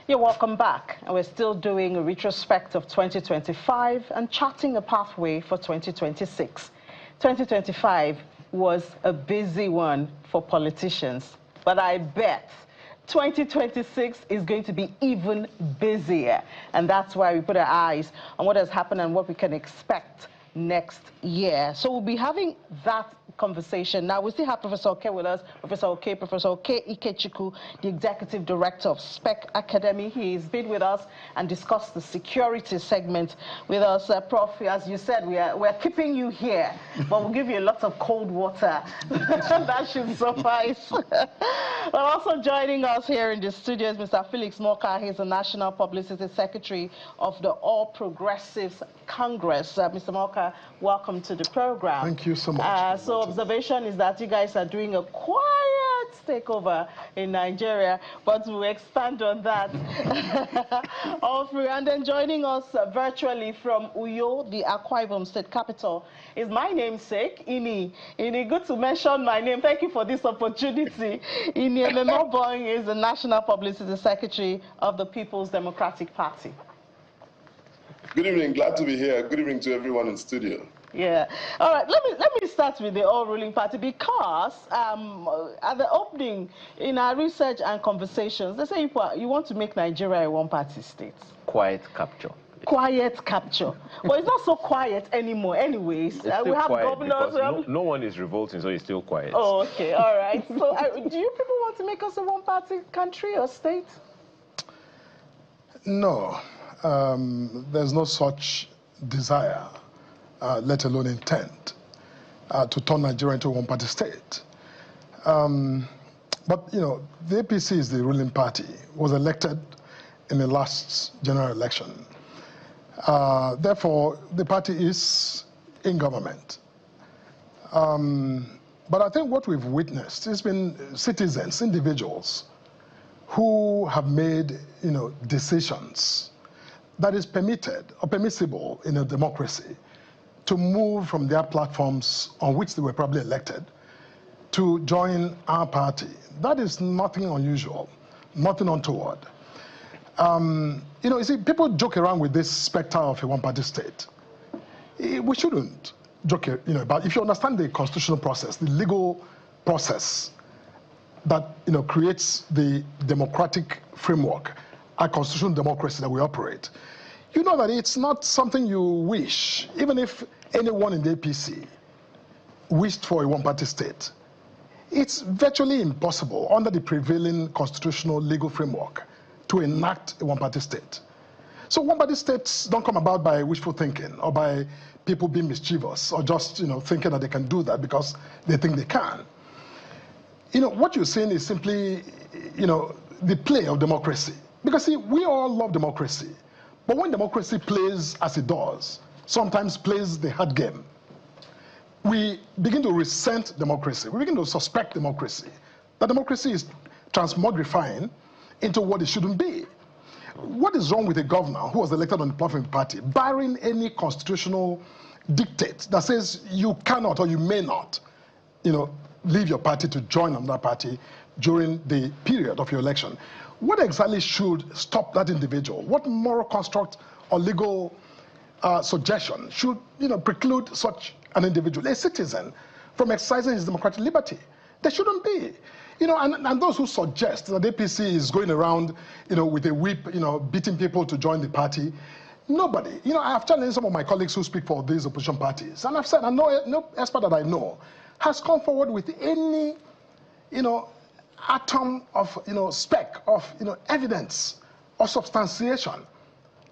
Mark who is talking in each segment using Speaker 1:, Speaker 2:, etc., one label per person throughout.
Speaker 1: You're welcome back, and we're still doing a retrospect of 2025 and charting a pathway for 2026. 2025 was a busy one for politicians, but I bet 2026 is going to be even busier, and that's why we put our eyes on what has happened and what we can expect next year. So we'll be having that conversation. Now, we still have Professor Oke with us. Professor Oke Ikechukwu, the Executive Director of Spec Academy. He's been with us and discussed the security segment with us. Prof, as you said, we're keeping you here, but we'll give you a lot of cold water. That should suffice. But also joining us here in the studio is Mr. Felix Moka. He's the National Publicity Secretary of the All Progressives Congress. Mr. Moka, welcome to the program.
Speaker 2: Thank you so much.
Speaker 1: So observation is that you guys are doing a quiet takeover in Nigeria, but we'll expand on that. And then joining us virtually from Uyo, the Akwa Ibom State capital, is my namesake, Ini. Ini, good to mention my name. Thank you for this opportunity. Ini Ememobong is the National Publicity Secretary of the People's Democratic Party.
Speaker 3: Good evening, glad to be here. Good evening to everyone in studio.
Speaker 1: Yeah. All right. Let me start with the all-ruling party, because at the opening in our research and conversations, they say you want to make Nigeria a one-party state.
Speaker 4: Quiet capture.
Speaker 1: Quiet capture. Well, it's not so quiet anymore. Anyways, we have governors.
Speaker 4: No one is revolting, so it's still quiet.
Speaker 1: Oh, okay. All right. So, do you people want to make us a one-party country or state?
Speaker 2: No, there's no such desire. Let alone intent, to turn Nigeria into a one-party state. But, you know, the APC is the ruling party, was elected in the last general election. Therefore, the party is in government. But I think what we've witnessed has been citizens, individuals, who have made, you know, decisions that is permitted or permissible in a democracy, to move from their platforms on which they were probably elected to join our party. That is nothing unusual, nothing untoward. You know, you see, people joke around with this specter of a one-party state. We shouldn't joke, you know, but if you understand the constitutional process, the legal process that, you know, creates the democratic framework, our constitutional democracy that we operate, you know that it's not something you wish. Even if anyone in the APC wished for a one-party state, it's virtually impossible under the prevailing constitutional legal framework to enact a one-party state. So one-party states don't come about by wishful thinking or by people being mischievous or just, you know, thinking that they can do that because they think they can. You know, what you're saying is simply, you know, the play of democracy. Because, see, we all love democracy. But when democracy plays as it does, sometimes plays the hard game, we begin to resent democracy. We begin to suspect democracy. That democracy is transmogrifying into what it shouldn't be. What is wrong with a governor who was elected on the platform of the party, barring any constitutional dictate that says you cannot or you may not, you know, leave your party to join another party during the period of your election? What exactly should stop that individual? What moral construct or legal suggestion should, you know, preclude such an individual, a citizen, from exercising his democratic liberty? There shouldn't be. You know, and those who suggest that the APC is going around, you know, with a whip, you know, beating people to join the party, nobody. You know, I have challenged some of my colleagues who speak for these opposition parties, and I've said, no expert that I know has come forward with any, you know, atom of, you know, speck of, you know, evidence or substantiation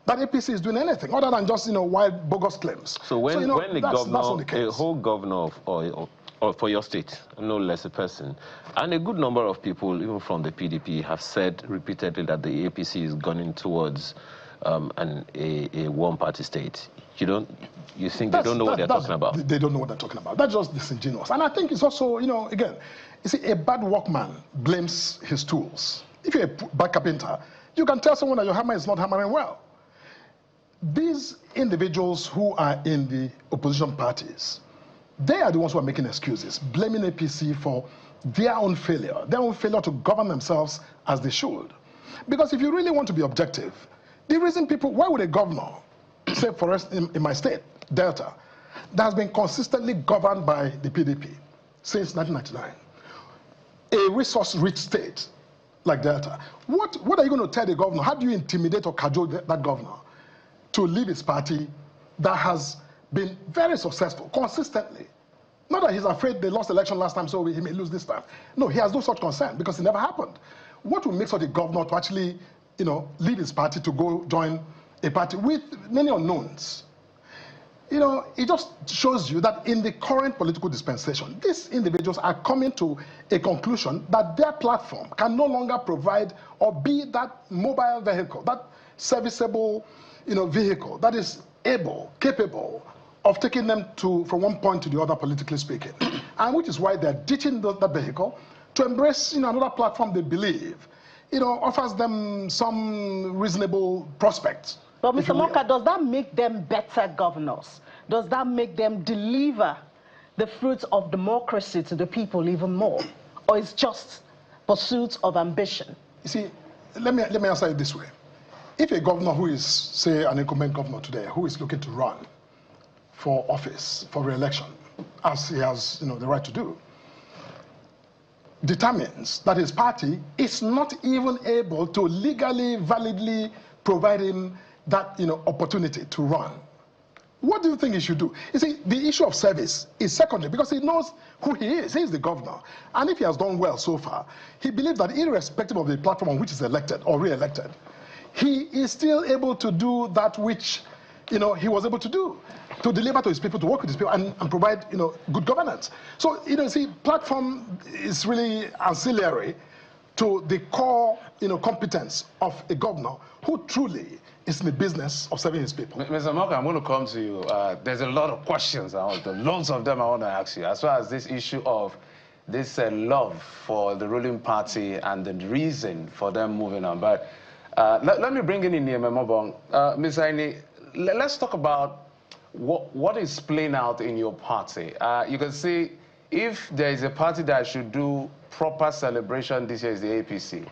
Speaker 2: that APC is doing anything other than just, you know, wild bogus claims.
Speaker 4: So when,
Speaker 2: you know,
Speaker 4: when the governor, a whole governor or for your state, no less a person, and a good number of people, even from the PDP, have said repeatedly that the APC is gunning towards a one-party state. You think they don't know what they're talking about?
Speaker 2: They don't know what they're talking about. That's just disingenuous. And I think it's also, you know, again, you see, a bad workman blames his tools. If you're a bad carpenter, you can tell someone that your hammer is not hammering well. These individuals who are in the opposition parties, they are the ones who are making excuses, blaming APC for their own failure to govern themselves as they should. Because if you really want to be objective, the reason people, why would a governor, say for us in my state, Delta, that has been consistently governed by the PDP since 1999, a resource-rich state like Delta, what are you going to tell the governor? How do you intimidate or cajole that governor to leave his party that has been very successful consistently? Not that he's afraid they lost the election last time, so he may lose this time. No, he has no such concern because it never happened. What will make such a governor to actually, leave his party to go join a party with many unknowns? It just shows you that in the current political dispensation, these individuals are coming to a conclusion that their platform can no longer provide or be that mobile vehicle, that serviceable, vehicle that is capable of taking them from one point to the other, politically speaking. And which is why they're ditching that vehicle to embrace another platform they believe offers them some reasonable prospects.
Speaker 1: But Mr. Moka, does that make them better governors? Does that make them deliver the fruits of democracy to the people even more? Or it's just pursuit of ambition?
Speaker 2: You see, let me answer it this way. If a governor who is, say, an incumbent governor today, who is looking to run for office, for re-election, as he has the right to do, determines that his party is not even able to legally, validly provide him that opportunity to run, what do you think he should do? You see, the issue of service is secondary because he knows who he is. He is the governor. And if he has done well so far, he believes that irrespective of the platform on which he's elected or re-elected, he is still able to do that which he was able to do, to deliver to his people, to work with his people, and provide good governance. So see, platform is really ancillary to the core competence of a governor who truly is in the business of serving his people.
Speaker 5: Mr. Moka, I'm going to come to you. There's a lot of questions, loads of them I want to ask you, as well as this issue of this love for the ruling party and the reason for them moving on. But let me bring in Niememobong. Ms. Aini, let's talk about what is playing out in your party. You can see if there is a party that should do proper celebration this year is the APC.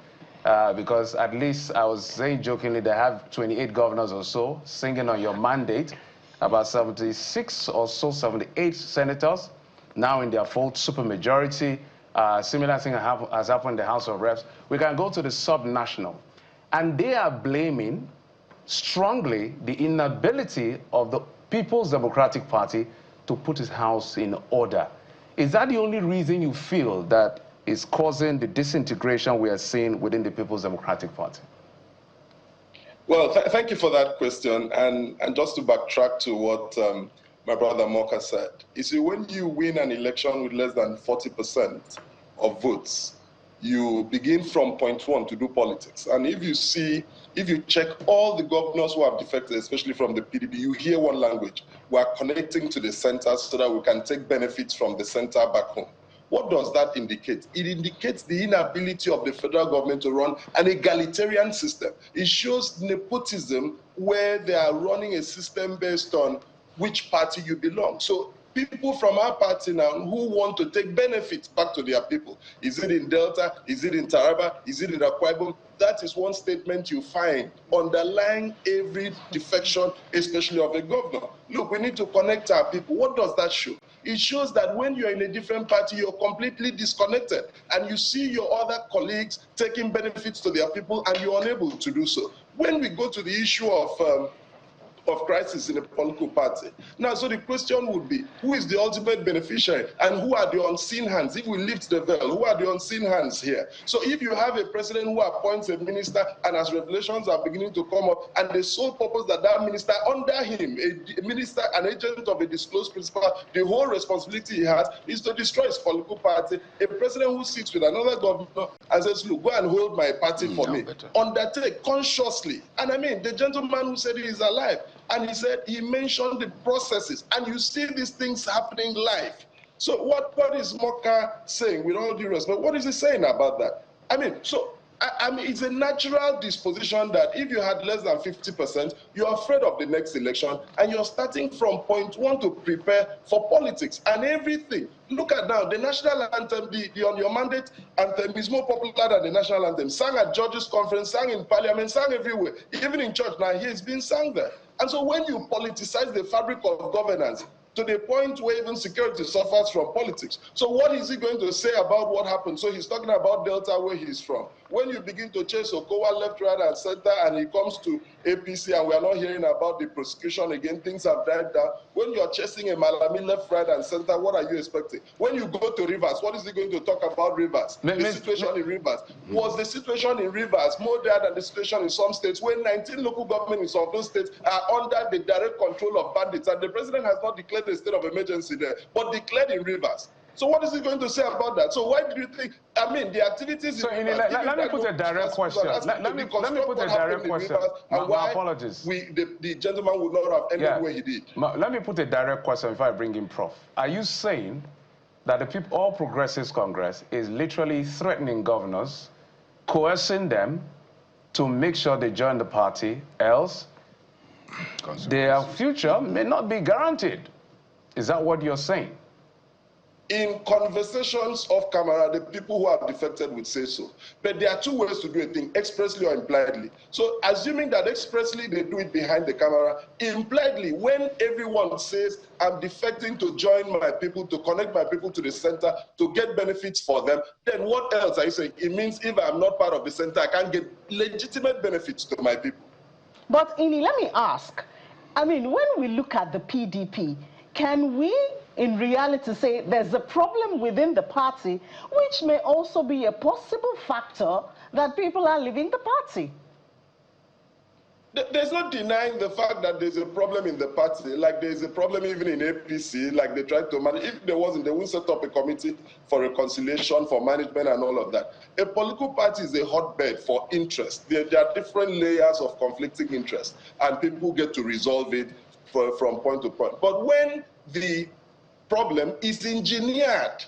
Speaker 5: Because at least I was saying jokingly they have 28 governors or so singing on your mandate, about 76 or so, 78 senators now in their full supermajority. Similar thing has happened in the House of Reps. We can go to the sub-national. And they are blaming strongly the inability of the People's Democratic Party to put its house in order. Is that the only reason you feel that is causing the disintegration we are seeing within the People's Democratic Party?
Speaker 3: Well, thank you for that question. And just to backtrack to what my brother Moka said, you see, when you win an election with less than 40% of votes, you begin from point one to do politics. And if you check all the governors who have defected, especially from the PDP, you hear one language. We are connecting to the center so that we can take benefits from the center back home. What does that indicate? It indicates the inability of the federal government to run an egalitarian system. It shows nepotism where they are running a system based on which party you belong. So people from our party now who want to take benefits back to their people. Is it in Delta? Is it in Taraba? Is it in Akwa Ibom? That is one statement you find underlying every defection, especially of a governor. Look, we need to connect our people. What does that show? It shows that when you're in a different party, you're completely disconnected. And you see your other colleagues taking benefits to their people, and you're unable to do so. When we go to the issue of crisis in a political party. Now, so the question would be, who is the ultimate beneficiary and who are the unseen hands? If we lift the veil, who are the unseen hands here? So if you have a president who appoints a minister and as revelations are beginning to come up and the sole purpose that that minister under him, a minister, an agent of a disclosed principal, the whole responsibility he has is to destroy his political party. A president who sits with another governor and says, look, go and hold my party for me. Undertake consciously. And I mean, the gentleman who said he is alive, and he said, he mentioned the processes, and you see these things happening live. So what is Moka saying, with all due respect, what is he saying about that? I mean, so I mean, it's a natural disposition that if you had less than 50%, you're afraid of the next election, and you're starting from point one to prepare for politics and everything. Look at now, the national anthem, the On Your Mandate anthem is more popular than the national anthem. Sang at Judges' Conference, sang in Parliament, sang everywhere. Even in church now, here it's being sung there. And so when you politicize the fabric of governance, to the point where even security suffers from politics. So what is he going to say about what happened? So he's talking about Delta, where he's from. When you begin to chase Okowa left, right, and center, and he comes to APC, and we are not hearing about the prosecution again, things have died down. When you're chasing a Malami left, right, and center, what are you expecting? When you go to Rivers, what is he going to talk about Rivers? The situation in Rivers. Was the situation in Rivers more dire than the situation in some states, where 19 local governments of those states are under the direct control of bandits, and the president has not declared a state of emergency there, but declared in Rivers? So what is he going to say about that? So why do you think, I mean, the activities...
Speaker 5: So let me put a direct question. Let me put a direct question. My apologies.
Speaker 3: The gentleman would not have ended where he did.
Speaker 5: Let me put a direct question before I bring in Prof. Are you saying that the All Progressives Congress is literally threatening governors, coercing them to make sure they join the party, else their future may not be guaranteed? Is that what you're saying?
Speaker 3: In conversations off camera, the people who have defected would say so. But there are two ways to do a thing, expressly or impliedly. So assuming that expressly they do it behind the camera, impliedly, when everyone says, I'm defecting to join my people, to connect my people to the center, to get benefits for them, then what else are you saying? It means if I'm not part of the center, I can't get legitimate benefits to my people.
Speaker 1: But Ini, let me ask, I mean, when we look at the PDP, can we in reality say there's a problem within the party, which may also be a possible factor that people are leaving the party?
Speaker 3: There's no denying the fact that there's a problem in the party, like there's a problem even in APC, like they tried to manage. If there wasn't, they wouldn't set up a committee for reconciliation, for management and all of that. A political party is a hotbed for interest. There are different layers of conflicting interest, and people get to resolve it from point to point. But when the problem is engineered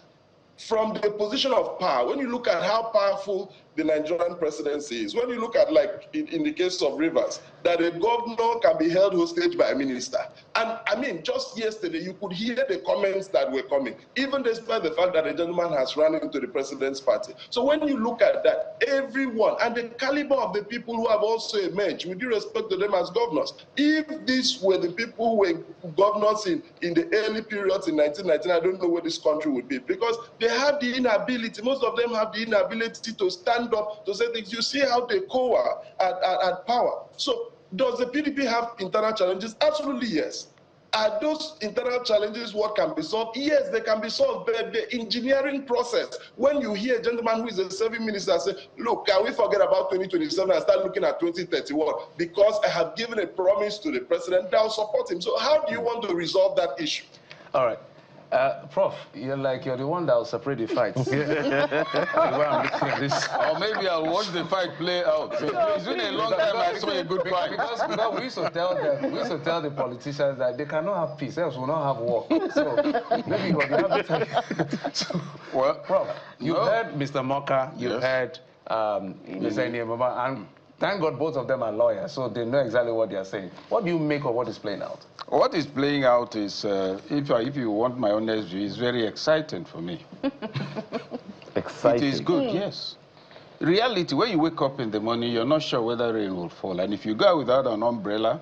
Speaker 3: from the position of power, when you look at how powerful the Nigerian presidency is, when you look at, like in the case of Rivers, that a governor can be held hostage by a minister. And I mean, just yesterday, you could hear the comments that were coming, even despite the fact that a gentleman has run into the president's party. So when you look at that, everyone, and the caliber of the people who have also emerged, with due respect to them as governors, if these were the people who were governors in the early periods in 1919, I don't know where this country would be, because they have the inability, most of them have the inability to stand up to say things. You see how they cower at power. So does the PDP have internal challenges? Absolutely yes. Are those internal challenges what can be solved? Yes, they can be solved. But the engineering process, when you hear a gentleman who is a serving minister say, look, can we forget about 2027 and start looking at 2031? Because I have given a promise to the president that I'll support him. So how do you want to resolve that issue?
Speaker 5: All right. Prof, you're the one that will separate the fights.
Speaker 6: Or maybe I'll watch the fight play out. It's been a long time I saw a good fight.
Speaker 5: Because we used to tell the politicians that they cannot have peace, else we'll not have war. So maybe you have to so, well, Prof, you heard Mr. Moka, you heard Mr. Nyemama, and thank God both of them are lawyers, so they know exactly what they are saying. What do you make of what is playing out?
Speaker 6: What is playing out is, if you want my honest view, is very exciting for me.
Speaker 4: Exciting?
Speaker 6: It is good, yes. Reality, when you wake up in the morning, you're not sure whether rain will fall. And if you go without an umbrella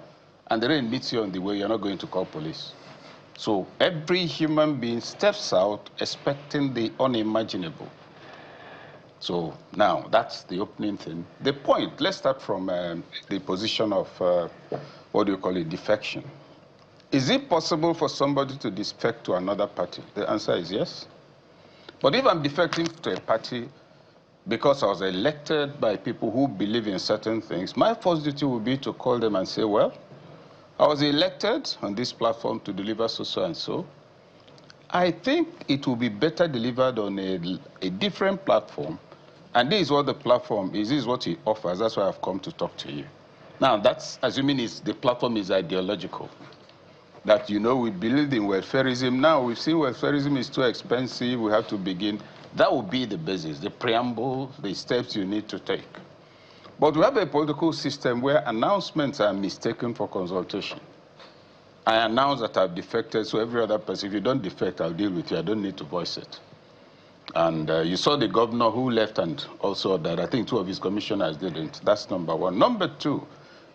Speaker 6: and the rain meets you on the way, you're not going to call police. So every human being steps out expecting the unimaginable. So now, that's the opening thing. The point, let's start from the position of, what do you call it, defection. Is it possible for somebody to defect to another party? The answer is yes. But if I'm defecting to a party because I was elected by people who believe in certain things, my first duty would be to call them and say, well, I was elected on this platform to deliver so and so. I think it will be better delivered on a different platform. And this is what the platform is, this is what it offers. That's why I've come to talk to you. Now, that's assuming the platform is ideological. That, we believe in welfareism. Now, we've seen welfareism is too expensive. We have to begin. That would be the basis, the preamble, the steps you need to take. But we have a political system where announcements are mistaken for consultation. I announce that I've defected, so every other person, if you don't defect, I'll deal with you. I don't need to voice it. And you saw the governor who left and also that I think 2 of his commissioners didn't. That's number 1. Number 2,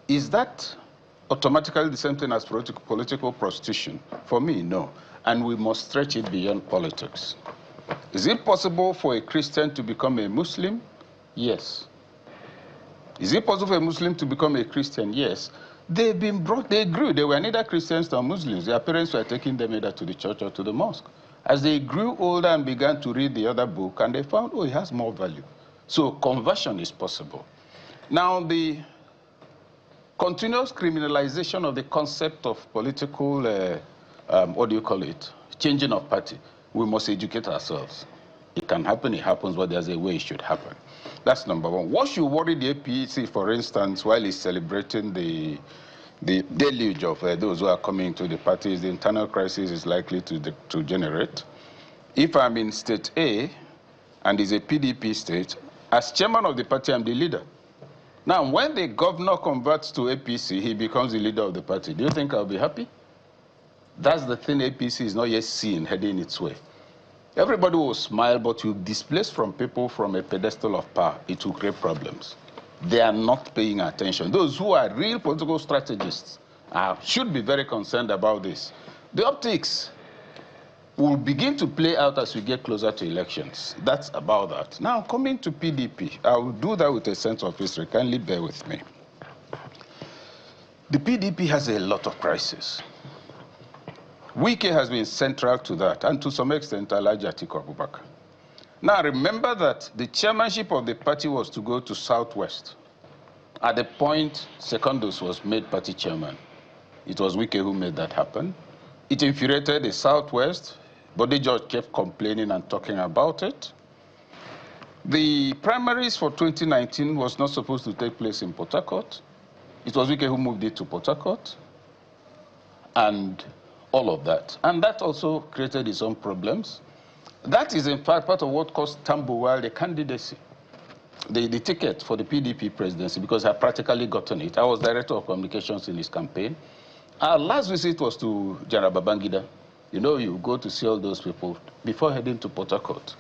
Speaker 6: is that automatically the same thing as political prostitution? For me, no. And we must stretch it beyond politics. Is it possible for a Christian to become a Muslim? Yes. Is it possible for a Muslim to become a Christian? Yes. They've been brought, they grew. They were neither Christians nor Muslims. Their parents were taking them either to the church or to the mosque. As they grew older and began to read the other book, and they found, oh, it has more value. So conversion is possible. Now, the continuous criminalization of the concept of political, what do you call it, changing of party, we must educate ourselves. It can happen, it happens, but there's a way it should happen. That's number 1. What should worry the APC, for instance, while it's celebrating the deluge of those who are coming to the party, is the internal crisis is likely to generate. If I'm in state A, and it's a PDP state, as chairman of the party, I'm the leader. Now, when the governor converts to APC, he becomes the leader of the party. Do you think I'll be happy? That's the thing APC is not yet seeing heading its way. Everybody will smile, but you displace from people from a pedestal of power, it will create problems. They are not paying attention. Those who are real political strategists should be very concerned about this. The optics will begin to play out as we get closer to elections. That's about that. Now, coming to PDP, I will do that with a sense of history. Kindly bear with me. The PDP has a lot of crises. Wike has been central to that, and to some extent, Alhaji Atiku Abubakar. Now, remember that the chairmanship of the party was to go to Southwest. At the point, Secondus was made party chairman. It was Wike who made that happen. It infuriated the Southwest. Body George kept complaining and talking about it. The primaries for 2019 was not supposed to take place in Port Harcourt. It was Wike who moved it to Port Harcourt. And all of that. And that also created its own problems. That is, in fact, part of what caused Tambuwal the candidacy, the ticket for the PDP presidency, because I practically gotten it. I was director of communications in his campaign. Our last visit was to General Babangida. You know, you go to see all those people before heading to Port Harcourt.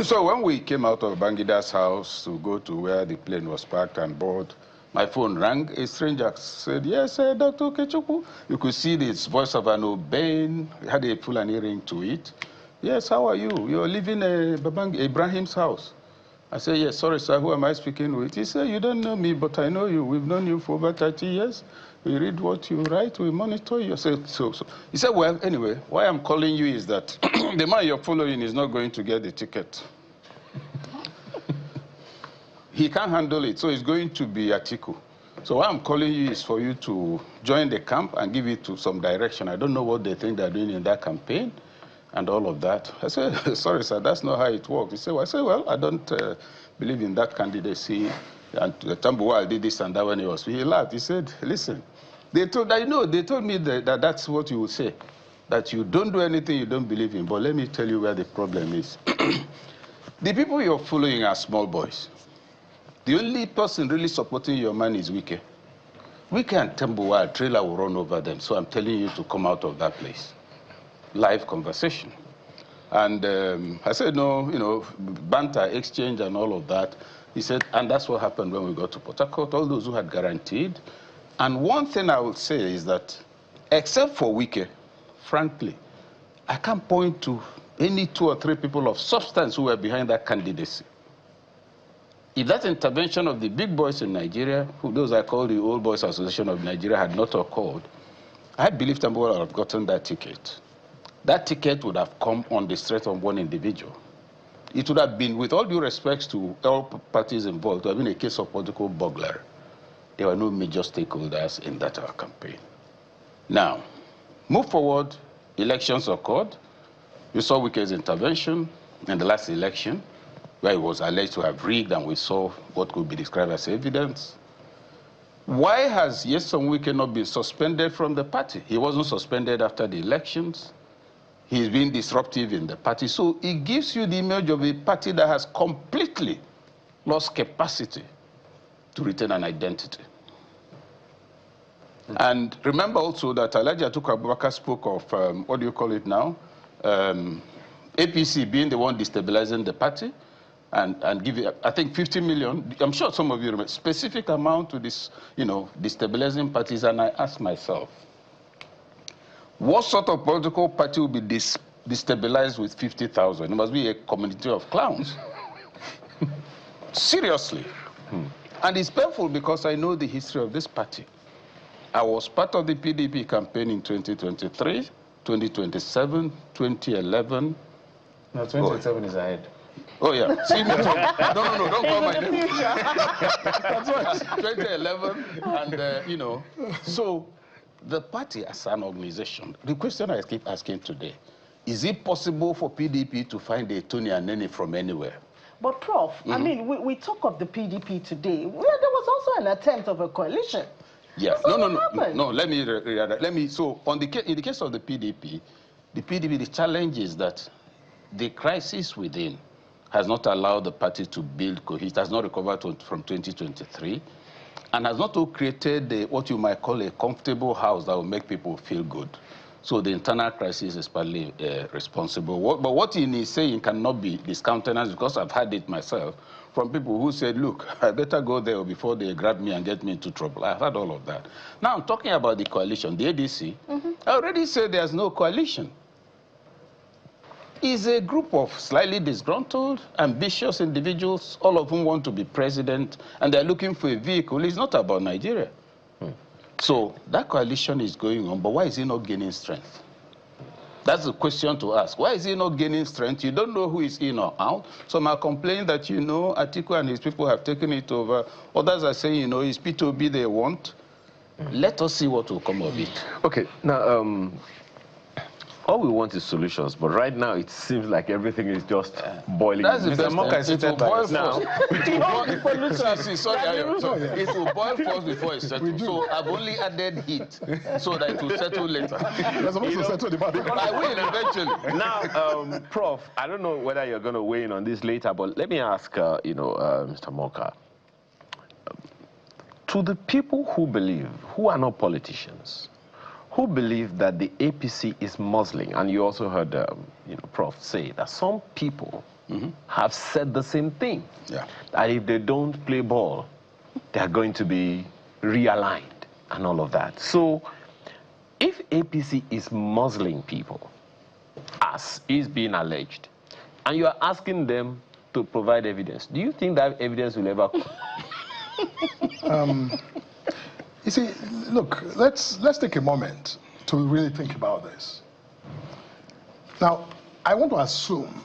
Speaker 6: So when we came out of Bangida's house to go to where the plane was parked and board, my phone rang. A stranger said, yes, Dr. Kechuku. You could see this voice of an Obain. It had a Fulani ring to it. Yes, how are you? You're living at Ibrahim's house. I said, yes, sorry, sir, who am I speaking with? He said, you don't know me, but I know you. We've known you for over 30 years. We read what you write, we monitor you. I said, so. He said, well, anyway, why I'm calling you is that the man you're following is not going to get the ticket. He can't handle it, so it's going to be Atiku. So why I'm calling you is for you to join the camp and give it to some direction. I don't know what they think they're doing in that campaign and all of that. I said, sorry, sir, that's not how it works. He said, well, I said, well, I don't believe in that candidacy. And Tambuwal did this and that when he was. He laughed. He said, listen, they told me that that's what you would say, that you don't do anything you don't believe in. But let me tell you where the problem is. The people you're following are small boys. The only person really supporting your man is Wike. Wike and Tambuwal, a trailer will run over them. So I'm telling you to come out of that place. Live conversation. And I said, no, you know, banter, exchange and all of that. He said, and that's what happened when we got to Port Harcourt, all those who had guaranteed. And one thing I would say is that, except for Wike, frankly, I can't point to any 2 or 3 people of substance who were behind that candidacy. If that intervention of the big boys in Nigeria, who those I call the Old Boys Association of Nigeria, had not occurred, I believe Tambuwal would have gotten that ticket. That ticket would have come on the strength of one individual. It would have been, with all due respect to all parties involved, it would have been a case of political burglary. There were no major stakeholders in that campaign. Now, move forward, elections occurred. You saw Wike's intervention in the last election, where he was alleged to have rigged, and we saw what could be described as evidence. Why has Nyesom Wike not been suspended from the party? He wasn't suspended after the elections. He's been disruptive in the party. So it gives you the image of a party that has completely lost capacity to retain an identity. And remember also that Alhaji Atiku Abubakar spoke of, what do you call it now? APC being the one destabilizing the party and give it, I think, 50 million. I'm sure some of you remember, specific amount to this, destabilizing parties. And I asked myself, what sort of political party will be destabilized with 50,000? It must be a community of clowns. Seriously. And it's painful because I know the history of this party. I was part of the PDP campaign in 2023, 2027, 2011.
Speaker 5: No, 2027 is ahead.
Speaker 6: Oh, yeah. See me talk. No, don't call my name. That's right. 2011, and, so the party as an organization, the question I keep asking today, is it possible for PDP to find a Tony and Nene from anywhere?
Speaker 1: But, Prof, I mean, we talk of the PDP today. Well, there was also an attempt of a coalition.
Speaker 6: Yeah, no, let me, so in the case of the PDP, the challenge is that the crisis within has not allowed the party to build cohesion. It has not recovered from 2023 and has not created what you might call a comfortable house that will make people feel good. So the internal crisis is partly responsible. But what he is saying cannot be discounted, because I've had it myself from people who said, look, I better go there before they grab me and get me into trouble. I've had all of that. Now I'm talking about the coalition, the ADC. I already said there's no coalition. It's a group of slightly disgruntled, ambitious individuals, all of whom want to be president, and they're looking for a vehicle. It's not about Nigeria. So that coalition is going on, but why is it not gaining strength? That's the question to ask. Why is he not gaining strength? You don't know who is in or out. Some are complaining that, Atiku and his people have taken it over. Others are saying, it's P2B they want. Let us see what will come of it.
Speaker 4: Okay, now, all we want is solutions, but right now it seems like everything is just boiling.
Speaker 6: That's the
Speaker 4: Mr. Moka is seated by us now.
Speaker 6: It will boil first before it settles. So I've only added heat so that it will settle later.
Speaker 2: You're supposed to settle the party.
Speaker 6: I will eventually.
Speaker 4: Now, Prof, I don't know whether you're going to weigh in on this later, but let me ask, Mr. Moka, to the people who are not politicians, who believe that the APC is muzzling, and you also heard, Prof say that some people have said the same thing, that if they don't play ball, they're going to be realigned and all of that. So if APC is muzzling people, as is being alleged, and you are asking them to provide evidence, do you think that evidence will ever come?
Speaker 2: You see, look, let's take a moment to really think about this. Now, I want to assume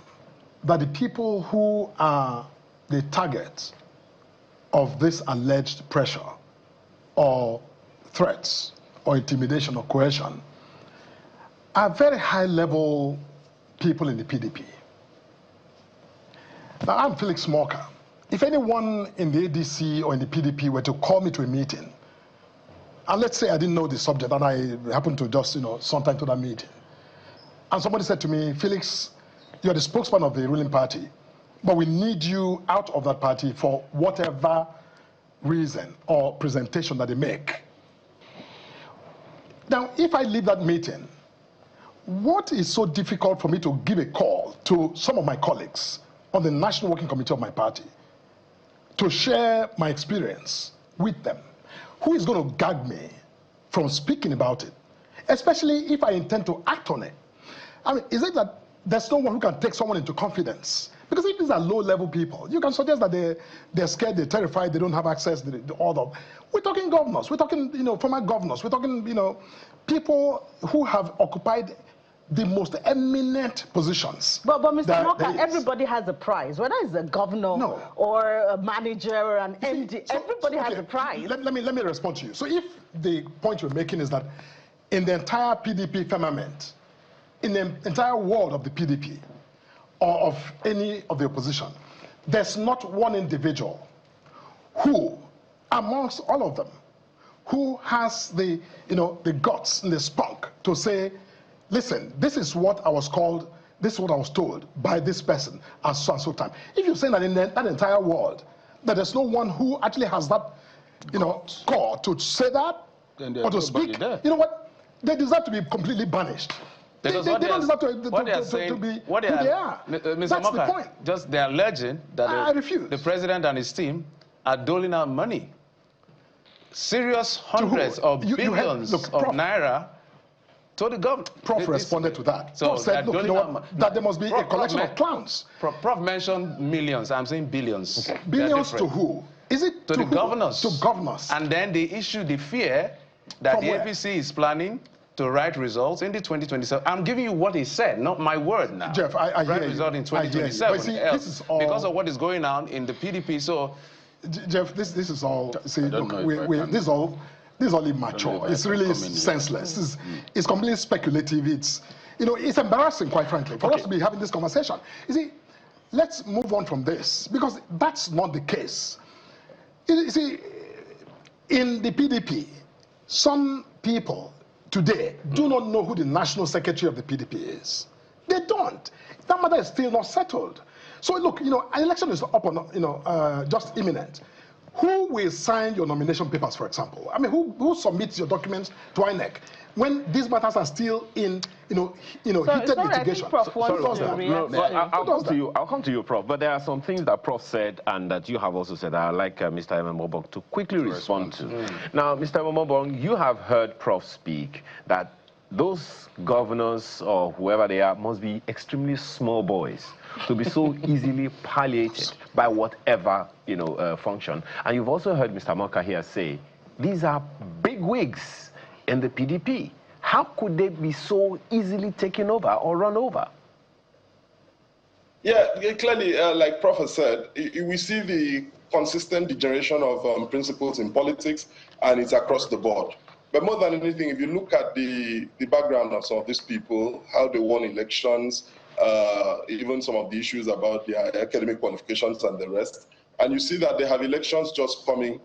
Speaker 2: that the people who are the target of this alleged pressure or threats or intimidation or coercion are very high-level people in the PDP. Now, I'm Felix Morka. If anyone in the ADC or in the PDP were to call me to a meeting, and let's say I didn't know the subject and I happened to just, sometime to that meeting, and somebody said to me, Felix, you're the spokesman of the ruling party, but we need you out of that party for whatever reason or presentation that they make. Now, if I leave that meeting, what is so difficult for me to give a call to some of my colleagues on the National Working Committee of my party to share my experience with them? Who is going to gag me from speaking about it, especially if I intend to act on it? I mean, is it that there's no one who can take someone into confidence? Because if these are low-level people, you can suggest that they're scared, they're terrified, they don't have access to the order. We're talking governors, we're talking, former governors, we're talking, people who have occupied the most eminent positions.
Speaker 1: But Mr. Moka, everybody has a prize. Whether it's a governor or a manager or an MD, everybody has a prize.
Speaker 2: Let me respond to you. So if the point you're making is that in the entire PDP firmament, in the entire world of the PDP, or of any of the opposition, there's not one individual who, amongst all of them, who has the guts and the spunk to say, listen, this is what I was called, this is what I was told by this person at so and so time. If you're saying that in that entire world, that there's no one who actually has that, core to say that or to speak, there. You know what? They deserve to be completely banished. They don't deserve to be who they are.
Speaker 5: Mr. Moka, just they're alleging that the president and his team are doling out money. Serious hundreds of billions of naira to the government.
Speaker 2: Prof responded to that. So Prof said, look, that there must be a collection of clowns.
Speaker 5: Prof mentioned millions. I'm saying billions.
Speaker 2: Okay. Billions to who? Is it
Speaker 5: to the governors?
Speaker 2: To governors.
Speaker 5: And then they issue the fear that the APC is planning to write results in the 2027. I'm giving you what he said, not my word now.
Speaker 2: Jeff, I hear
Speaker 5: write result in 2027.
Speaker 2: See, this is all...
Speaker 5: Because of what is going on in the PDP. So,
Speaker 2: Jeff, this is all. See, look, this is all immature. It's really senseless. It's completely speculative. It's embarrassing, quite frankly, for us to be having this conversation. You see, let's move on from this because that's not the case. You see, in the PDP, some people today do not know who the national secretary of the PDP is. They don't. That matter is still not settled. So look, an election is up on, just imminent. Who will sign your nomination papers, for example? I mean, who submits your documents to INEC when these matters are still in, heated litigation?
Speaker 4: I'll come to you, Prof. But there are some things that Prof said and that you have also said that I'd like Mr. Ememobong to quickly respond to. Now, Mr. Ememobong, you have heard Prof speak that those governors or whoever they are must be extremely small boys to be so easily palliated by whatever function. And you've also heard Mr. Moka here say these are big wigs in the PDP. How could they be so easily taken over or run over?
Speaker 3: Yeah, clearly, like Prof said, we see the consistent degeneration of principles in politics, and it's across the board. But more than anything, if you look at the background of some of these people, how they won elections, even some of the issues about their academic qualifications and the rest, and you see that they have elections just coming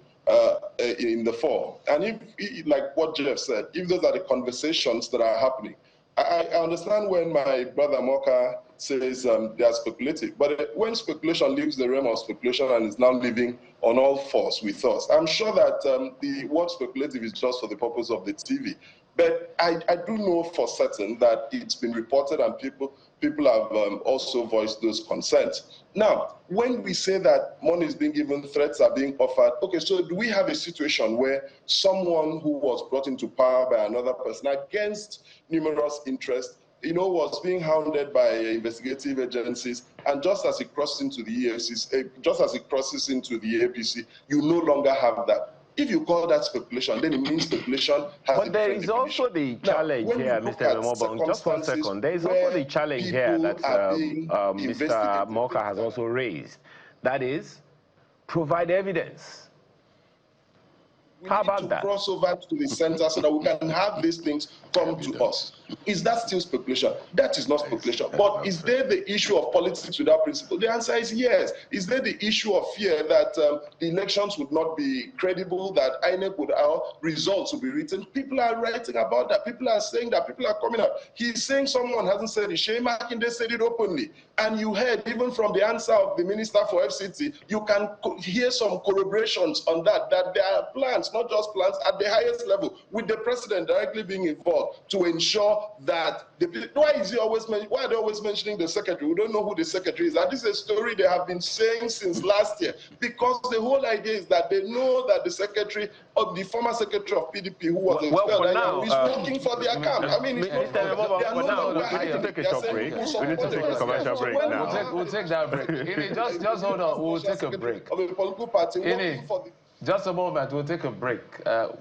Speaker 3: in the fall. And if, like what Jeff said, if those are the conversations that are happening, I understand when my brother Moka says they are speculative, but when speculation leaves the realm of speculation and is now living on all fours with us, I'm sure that the word speculative is just for the purpose of the TV. But I do know for certain that it's been reported and people have also voiced those concerns. Now, when we say that money is being given, threats are being offered, okay, so do we have a situation where someone who was brought into power by another person against numerous interests, was being hounded by investigative agencies, and just as it crosses into the EFCs, just as it crosses into the APC, you no longer have that? If you call that speculation, then it means speculation has
Speaker 4: But there is also the challenge here, Mr. Ememobong. Just 1 second. There is also the challenge here that Mr. Moka has also raised. That is, provide evidence. How about that?
Speaker 3: Cross over to the center so that we can have these things come to us. Is that still speculation? That is not speculation. But is there the issue of politics without principle? The answer is yes. Is there the issue of fear that the elections would not be credible, that INEC would, our results will be written? People are writing about that. People are saying that. People are coming out. He's saying someone hasn't said it. Shey Makinde said it openly. And you heard, even from the answer of the Minister for FCT, you can hear some corroborations on that there are plans, not just plans, at the highest level, with the president directly being involved to ensure that why are they always mentioning the secretary? We don't know who the secretary is. And this is a story they have been saying since last year, because the whole idea is that they know that the secretary, or the former secretary of PDP, who was expelled, is working for their camp. I mean, we need
Speaker 4: to take a short break. We need to take a commercial break now.
Speaker 5: We'll take that break. Just hold on. We'll take a break.
Speaker 3: Of a political party.
Speaker 5: Just a moment. We'll take a break.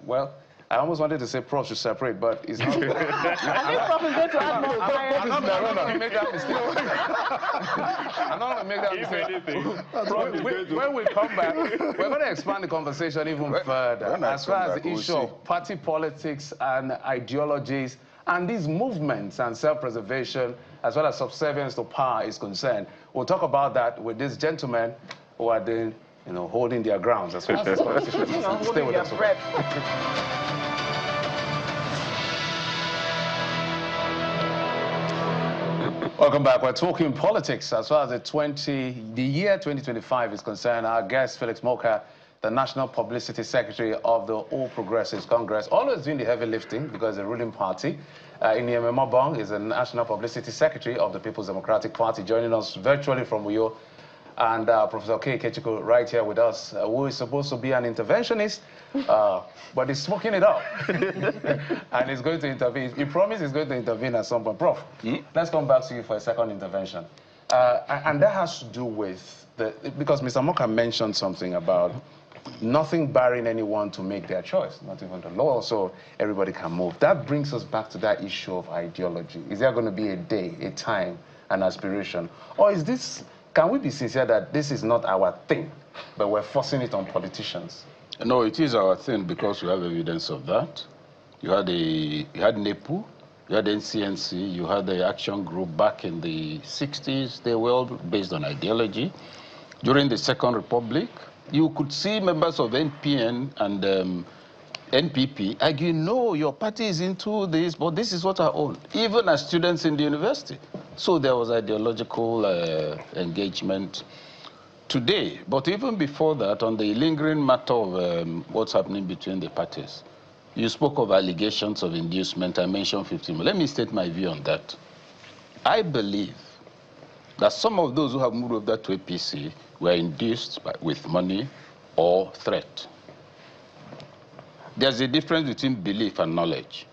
Speaker 5: Well, I almost wanted to say Prof should separate, but it's not.
Speaker 1: I think Prof is going to add more fire.
Speaker 5: I'm not going to make that mistake. I'm not going to make that mistake. When we come back, we're going to expand the conversation even further as far as the issue of party politics and ideologies and these movements and self-preservation as well as subservience to power is concerned. We'll talk about that with these gentlemen who are then, holding their grounds. Stay with us. Welcome back. We're talking politics as far as the year 2025 is concerned. Our guest, Felix Moka, the National Publicity Secretary of the All Progressives Congress, always doing the heavy lifting because the ruling party. Inyeme Mobong is the National Publicity Secretary of the People's Democratic Party, joining us virtually from Uyo. And Professor K. Kechiko right here with us, who is supposed to be an interventionist, but he's smoking it up. And he's going to intervene. He promised he's going to intervene at some point. Prof, let's come back to you for a second intervention. And that has to do with, because Mr. Moka mentioned something about nothing barring anyone to make their choice, not even the law, so everybody can move. That brings us back to that issue of ideology. Is there going to be a day, a time, an aspiration? Or is this... Can we be sincere that this is not our thing, but we're forcing it on politicians?
Speaker 6: No, it is our thing because we have evidence of that. You had NEPU, you had NCNC, you had the action group back in the 60s. They were all based on ideology. During the Second Republic, you could see members of NPN and NPP argue, no, your party is into this, but this is what I own, even as students in the university. So there was ideological engagement today. But even before that, on the lingering matter of what's happening between the parties, you spoke of allegations of inducement. I mentioned 15. Let me state my view on that. I believe that some of those who have moved over to APC were induced with money or threat. There's a difference between belief and knowledge.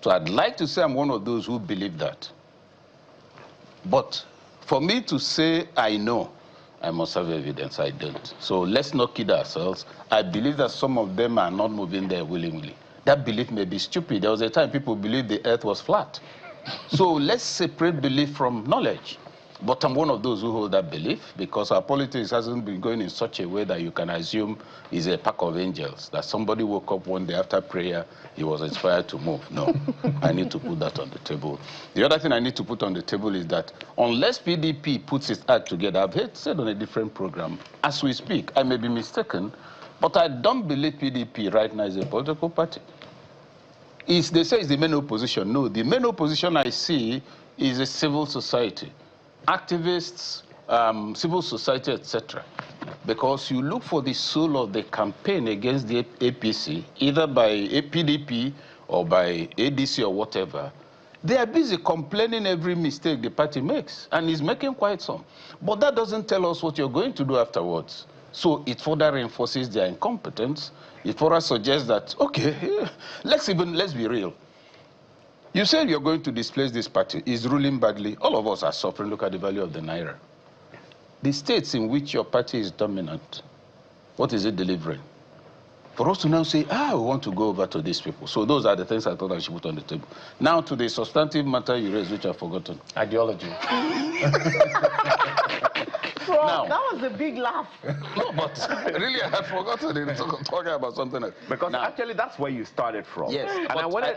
Speaker 6: So I'd like to say I'm one of those who believe that. But for me to say I know, I must have evidence. I don't. So let's not kid ourselves. I believe that some of them are not moving there willingly. That belief may be stupid. There was a time people believed the earth was flat. So let's separate belief from knowledge. But I'm one of those who hold that belief because our politics hasn't been going in such a way that you can assume is a pack of angels, that somebody woke up one day after prayer, he was inspired to move. No, I need to put that on the table. The other thing I need to put on the table is that unless PDP puts its act together, I've said on a different program, as we speak, I may be mistaken, but I don't believe PDP right now is a political party. They say it's the main opposition. No, the main opposition I see is a civil society. Activists, civil society, etc. Because you look for the soul of the campaign against the APC, either by a PDP or by ADC or whatever. They are busy complaining every mistake the party makes, and is making quite some. But that doesn't tell us what you're going to do afterwards. So it further reinforces their incompetence. It further suggests that, okay, let's be real. You said you're going to displace this party. It's ruling badly. All of us are suffering. Look at the value of the naira. The states in which your party is dominant, what is it delivering? For us to now say, we want to go over to these people. So those are the things I thought I should put on the table. Now to the substantive matter you raised, which I've forgotten.
Speaker 5: Ideology.
Speaker 1: Well, now, that was a big laugh.
Speaker 6: No, but really I had forgotten it. Talking about something else.
Speaker 4: Because actually that's where you started from.
Speaker 6: Yes,
Speaker 4: and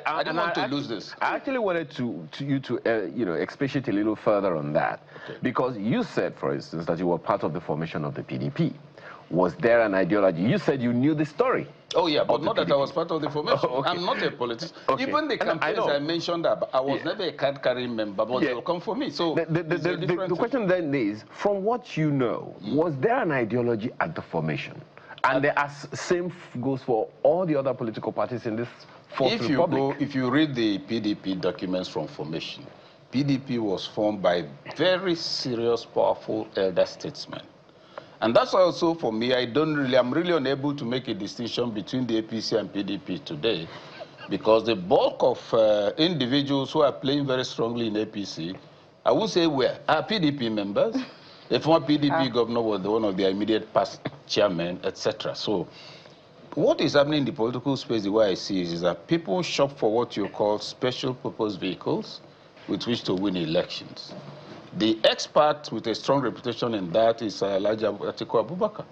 Speaker 6: I didn't want to lose this.
Speaker 4: I actually wanted you to expatiate a little further on that. Okay. Because you said, for instance, that you were part of the formation of the PDP. Was there an ideology? You said you knew the story.
Speaker 6: Oh, yeah, but not that I was part of the formation. Oh, okay. I'm not a politician. Okay. Even the campaigns I mentioned, I was never a card-carrying member, but they'll come for me. So
Speaker 4: the question then is, from what you know, was there an ideology at the formation? And the same goes for all the other political parties in this Fourth Republic.
Speaker 6: If you read the PDP documents from formation, PDP was formed by very serious, powerful elder statesmen. And that's why also for me, I'm really unable to make a distinction between the APC and PDP today, because the bulk of individuals who are playing very strongly in APC, I won't say where, are PDP members. The former PDP governor was one of their immediate past chairmen, etc. So what is happening in the political space, the way I see it, is that people shop for what you call special purpose vehicles with which to win elections. The expert with a strong reputation in that is Elijah Atiku Abubakar.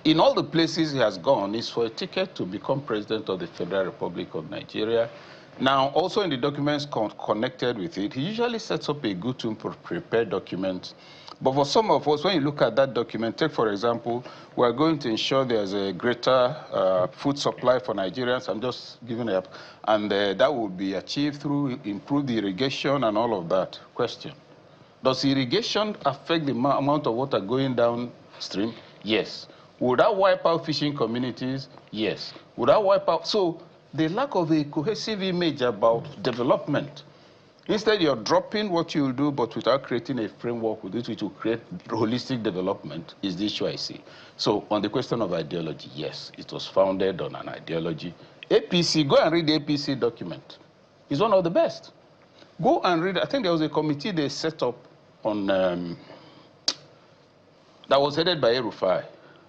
Speaker 6: In all the places he has gone, is for a ticket to become president of the Federal Republic of Nigeria. Now, also in the documents connected with it, he usually sets up a good to prepare document But for some of us, when you look at that document, take for example, we're going to ensure there's a greater food supply for Nigerians. I'm just giving it up. And that will be achieved through improved irrigation and all of that. Question. Does irrigation affect the amount of water going downstream? Yes. Would that wipe out fishing communities? Yes. Would that wipe out? So the lack of a cohesive image about development. Instead, you're dropping what you'll do, but without creating a framework with which will create holistic development is the issue I see. So on the question of ideology, yes, it was founded on an ideology. APC, go and read the APC document. It's one of the best. Go and read, I think there was a committee they set up on, that was headed by Erufai.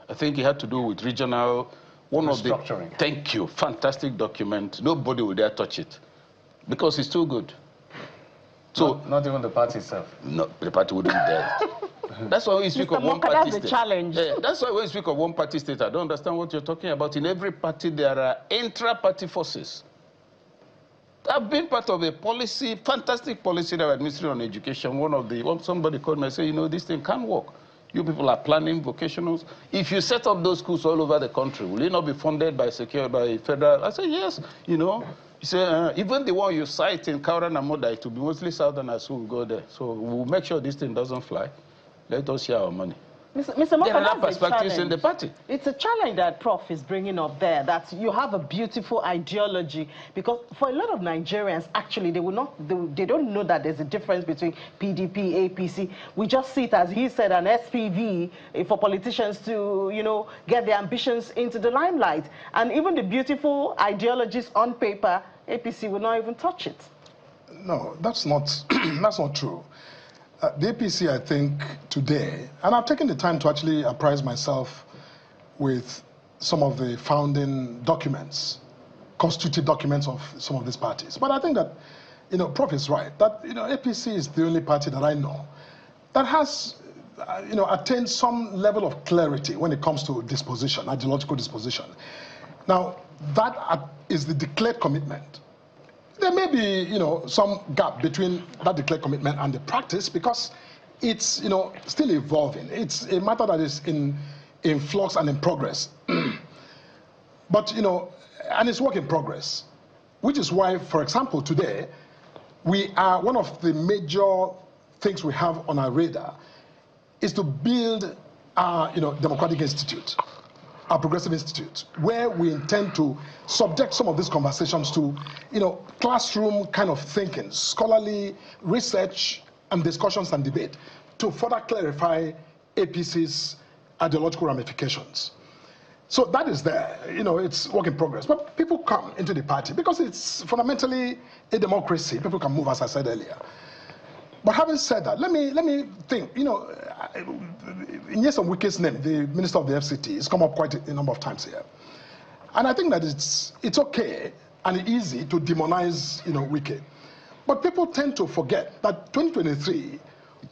Speaker 6: I think it had to do with regional, one of the,
Speaker 5: restructuring. Thank
Speaker 6: you, fantastic document. Nobody would dare touch it because it's too good. So
Speaker 5: not even the party itself. No,
Speaker 6: the party wouldn't dare. That's why we speak of one party state.
Speaker 1: That's the challenge.
Speaker 6: That's why we speak of one party state. I don't understand what you're talking about. In every party, there are intra-party forces. I've been part of a policy, fantastic policy that administered on education. Somebody called me and said, you know, this thing can't work. You people are planning vocationals. If you set up those schools all over the country, will it not be funded by federal? I said, yes, you know. He said, even the one you cite in Kauran and Moda, it will be mostly Southerners who will go there. So we'll make sure this thing doesn't fly. Let us share our money.
Speaker 1: Mr. Moka,
Speaker 6: there are perspectives in the party.
Speaker 1: It's a challenge that Prof is bringing up there, that you have a beautiful ideology, because for a lot of Nigerians, actually, they don't know that there's a difference between PDP, APC. We just see it, as he said, an SPV for politicians to, you know, get their ambitions into the limelight. And even the beautiful ideologies on paper, APC will not even touch it.
Speaker 2: No, that's not, that's not true. The APC, I think, today, and I've taken the time to actually apprise myself with some of the founding documents, constitutive documents of some of these parties. But I think that, you know, Prof is right, that, you know, APC is the only party that I know that has, you know, attained some level of clarity when it comes to disposition, ideological disposition. Now, that is the declared commitment. There may be, you know, some gap between that declared commitment and the practice because it's, you know, still evolving. It's a matter that is in flux and in progress. But, you know, and it's work in progress, which is why, for example, today, we are, one of the major things we have on our radar is to build our, you know, Democratic Institute, our Progressive Institute, where we intend to subject some of these conversations to, you know, classroom kind of thinking, scholarly research and discussions and debate to further clarify APC's ideological ramifications. So that is there, you know, it's work in progress. But people come into the party because it's fundamentally a democracy. People can move, as I said earlier. But having said that, let me think, you know, in Nyesom Wike's name, the Minister of the FCT, has come up quite a number of times here. And I think that it's okay and easy to demonize, you know, Wike. But people tend to forget that 2023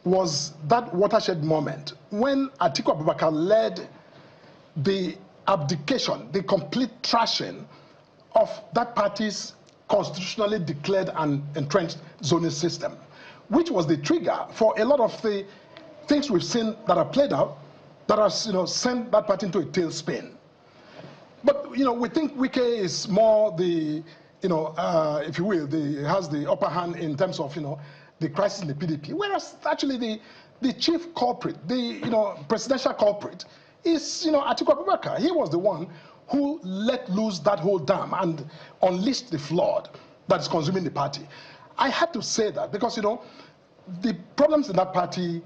Speaker 2: was that watershed moment when Atiku Abubakar led the abdication, the complete trashing of that party's constitutionally declared and entrenched zoning system, which was the trigger for a lot of the things we've seen that are played out, that has, you know, sent that party into a tailspin. But, you know, we think Wike is more the, you know, if you will, has the upper hand in terms of, you know, the crisis in the PDP, whereas actually the chief culprit, the, you know, presidential culprit is, you know, Atiku Abubakar. He was the one who let loose that whole dam and unleashed the flood that is consuming the party. I had to say that because, you know, the problems in that party,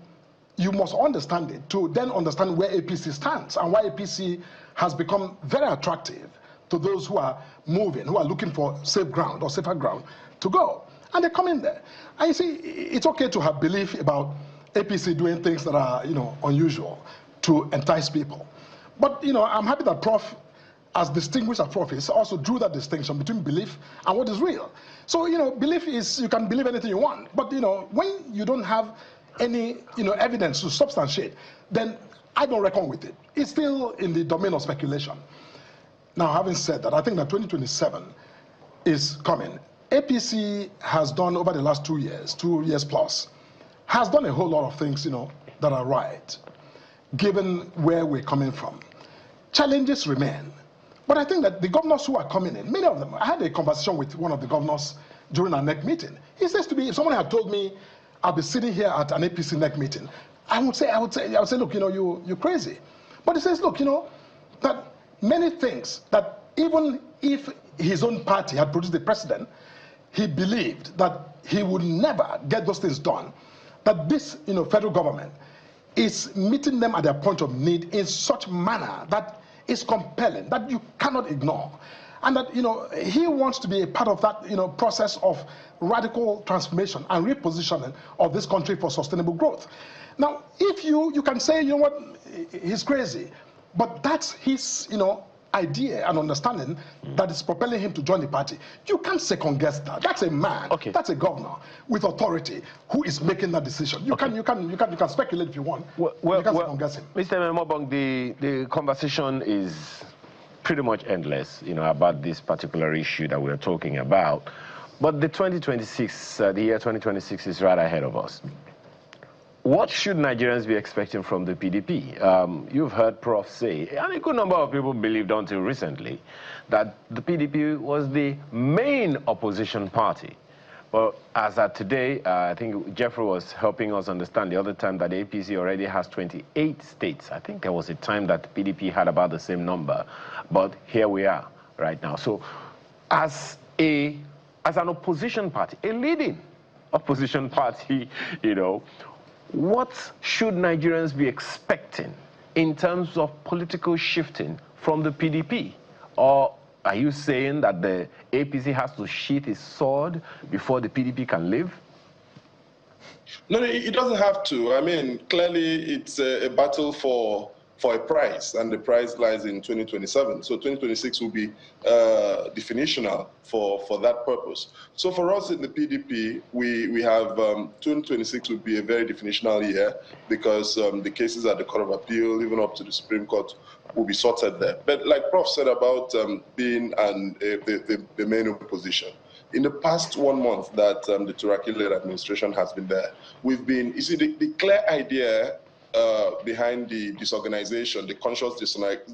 Speaker 2: you must understand it to then understand where APC stands and why APC has become very attractive to those who are moving, who are looking for safe ground or safer ground to go. And they come in there. And you see, it's okay to have belief about APC doing things that are, you know, unusual to entice people. But, you know, I'm happy that Prof, as distinguished as Prof is, also drew that distinction between belief and what is real. So, you know, belief is, you can believe anything you want, but, you know, when you don't have any, you know, evidence to substantiate, then I don't reckon with it. It's still in the domain of speculation. Now, having said that, I think that 2027 is coming. APC has done over the last 2 years plus, has done a whole lot of things, you know, that are right, given where we're coming from. Challenges remain. But I think that the governors who are coming in, many of them, I had a conversation with one of the governors during our NEC meeting. He says to me, if someone had told me I'll be sitting here at an APC NEC meeting, I would say, look, you're crazy. But he says, look, that many things that even if his own party had produced the president, he believed that he would never get those things done. That this, federal government is meeting them at their point of need in such manner that is compelling, that you cannot ignore. And that, he wants to be a part of that, process of radical transformation and repositioning of this country for sustainable growth. Now, if you can say, what, he's crazy, but that's his, idea and understanding that is propelling him to join the party. You can't second guess that. That's a man, that's a governor with authority who is making that decision. You can speculate if you want. You can't second guess him.
Speaker 4: Mr. Memobong, the conversation is pretty much endless, about this particular issue that we're talking about. But the 2026, the year 2026 is right ahead of us. What should Nigerians be expecting from the PDP? You've heard Prof say, and a good number of people believed until recently, that the PDP was the main opposition party. But as at today, I think Jeffrey was helping us understand the other time that the APC already has 28 states. I think there was a time that the PDP had about the same number. But here we are right now. So as an opposition party, a leading opposition party, what should Nigerians be expecting in terms of political shifting from the PDP? Or are you saying that the APC has to sheath its sword before the PDP can live?
Speaker 3: No, it doesn't have to. I mean, clearly it's a battle for a prize, and the prize lies in 2027. So 2026 will be definitional for that purpose. So for us in the PDP, we have 2026 will be a very definitional year because the cases at the Court of Appeal, even up to the Supreme Court, will be sorted there. But like Prof said about being the main opposition, in the past 1 month that the Turaki-led administration has been there, we've been, you see, the clear idea behind the disorganization, the conscious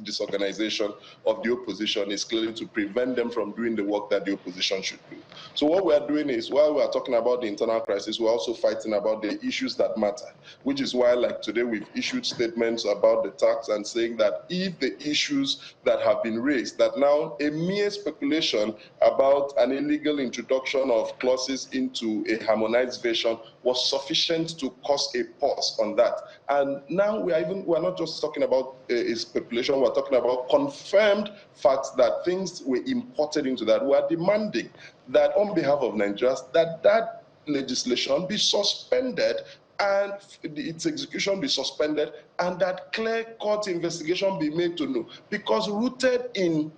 Speaker 3: disorganization of the opposition is clearly to prevent them from doing the work that the opposition should do. So what we are doing is, while we are talking about the internal crisis, we're also fighting about the issues that matter, which is why, like today, we've issued statements about the tax and saying that if the issues that have been raised, that now a mere speculation about an illegal introduction of clauses into a harmonized version was sufficient to cause a pause on that. And now we're not just talking about a speculation, we're talking about confirmed facts that things were imported into that. We are demanding that on behalf of Nigerians, that legislation be suspended and its execution be suspended, and that clear-cut investigation be made to know. Because rooted in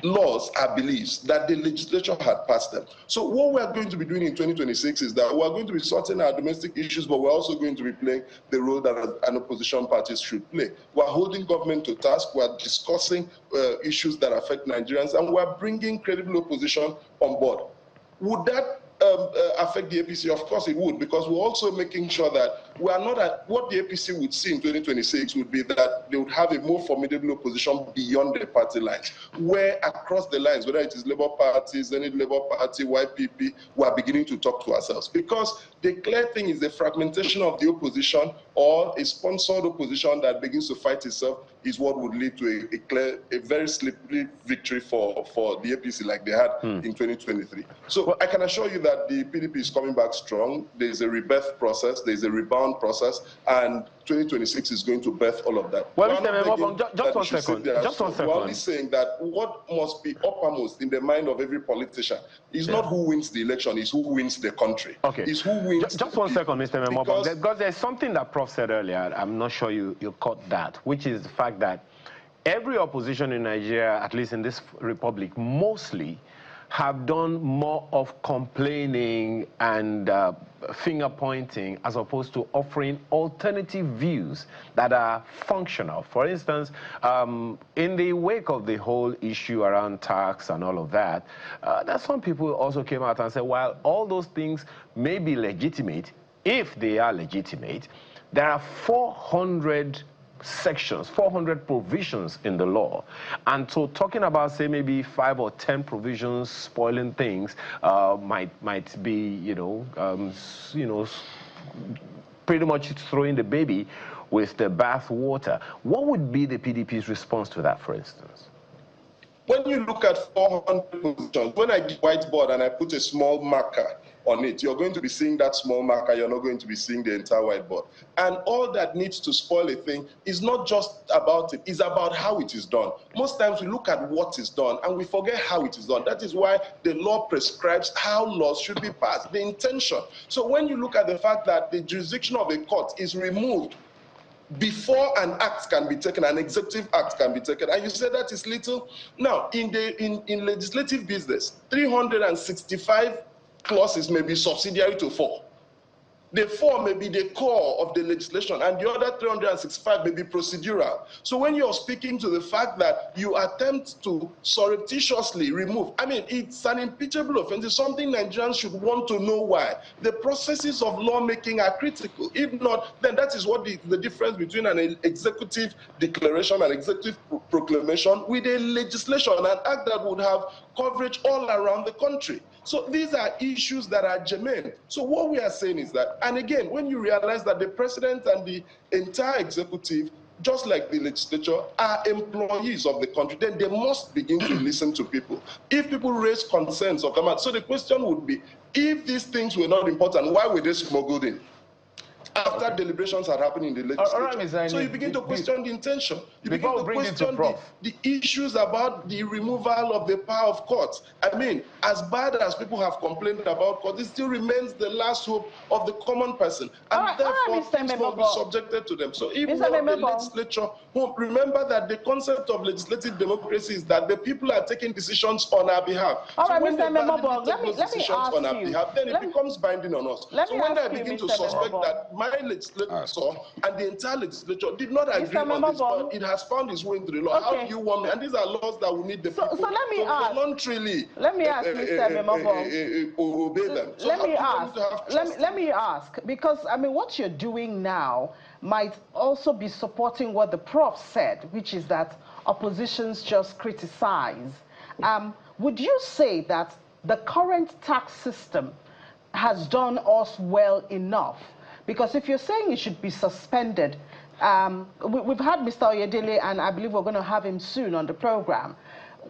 Speaker 3: laws are beliefs that the legislature had passed them. So what we are going to be doing in 2026 is that we are going to be sorting our domestic issues, but we're also going to be playing the role that an opposition party should play. We're holding government to task, we're discussing issues that affect Nigerians, and we're bringing credible opposition on board. Would that affect the APC? Of course it would, because we're also making sure that we are not at what the APC would see in 2026 would be that they would have a more formidable opposition beyond the party lines, where across the lines, whether it is Labour parties, any Labour party, YPP, we are beginning to talk to ourselves. Because the clear thing is the fragmentation of the opposition or a sponsored opposition that begins to fight itself is what would lead to a very slippery victory for the APC like they had in 2023. So I can assure you that the PDP is coming back strong. There's a rebirth process, there's a rebound process, and 2026 is going to birth all of that.
Speaker 4: Well, just 1 second.
Speaker 3: We're only saying that what must be uppermost in the mind of every politician is not who wins the election, it's who wins the country.
Speaker 4: Okay.
Speaker 3: It's who wins.
Speaker 4: Just 1 second, Mr. Memobong, because there's something that Prof said earlier, I'm not sure you caught that, which is the fact that every opposition in Nigeria, at least in this republic, mostly have done more of complaining and finger-pointing as opposed to offering alternative views that are functional. For instance, in the wake of the whole issue around tax and all of that, that some people also came out and said, while all those things may be legitimate, if they are legitimate, There are 400 sections, 400 provisions in the law. And so talking about, say, maybe 5 or 10 provisions spoiling things might be, pretty much throwing the baby with the bath water. What would be the PDP's response to that, for instance?
Speaker 3: When you look at 400 positions, when I get whiteboard and I put a small marker on it, you're going to be seeing that small marker, you're not going to be seeing the entire whiteboard. And all that needs to spoil a thing is not just about it, it's about how it is done. Most times we look at what is done and we forget how it is done. That is why the law prescribes how laws should be passed, the intention. So when you look at the fact that the jurisdiction of a court is removed before an act can be taken, an executive act can be taken, and you say that is little. Now, in legislative business, 365 clauses may be subsidiary to 4. The 4 may be the core of the legislation, and the other 365 may be procedural. So when you're speaking to the fact that you attempt to surreptitiously remove, I mean, it's an impeachable offense. It's something Nigerians should want to know why. The processes of lawmaking are critical. If not, then that is what the difference between an executive declaration and executive proclamation with a legislation, an act that would have coverage all around the country. So these are issues that are germane. So what we are saying is that, and again, when you realize that the president and the entire executive, just like the legislature, are employees of the country, then they must begin to listen to people. If people raise concerns or come out, so the question would be, if these things were not important, why were they smuggled in? After deliberations had happened in the legislature. So you begin to question the intention. You begin to question the issues about the removal of the power of courts. I mean, as bad as people have complained about courts, it still remains the last hope of the common person. And therefore, things must be subjected to them. So even though the legislature, remember that the concept of legislative democracy is that the people are taking decisions on our behalf.
Speaker 1: All right,
Speaker 3: when
Speaker 1: Mr. Memabo,
Speaker 3: let me ask you. On our behalf, then it becomes binding on us. So when I begin to suspect that my legislature and the entire legislature did not agree on this, but it has found its way into the law. Okay. How do you want me? And these are laws that will need the people
Speaker 1: so let me ask,
Speaker 3: voluntarily
Speaker 1: Mr.
Speaker 3: obey them. So
Speaker 1: let me ask, because I mean, what you're doing now might also be supporting what the prof said, which is that oppositions just criticize. Would you say that the current tax system has done us well enough? Because if you're saying it should be suspended, we've had Mr. Oyedele, and I believe we're going to have him soon on the program.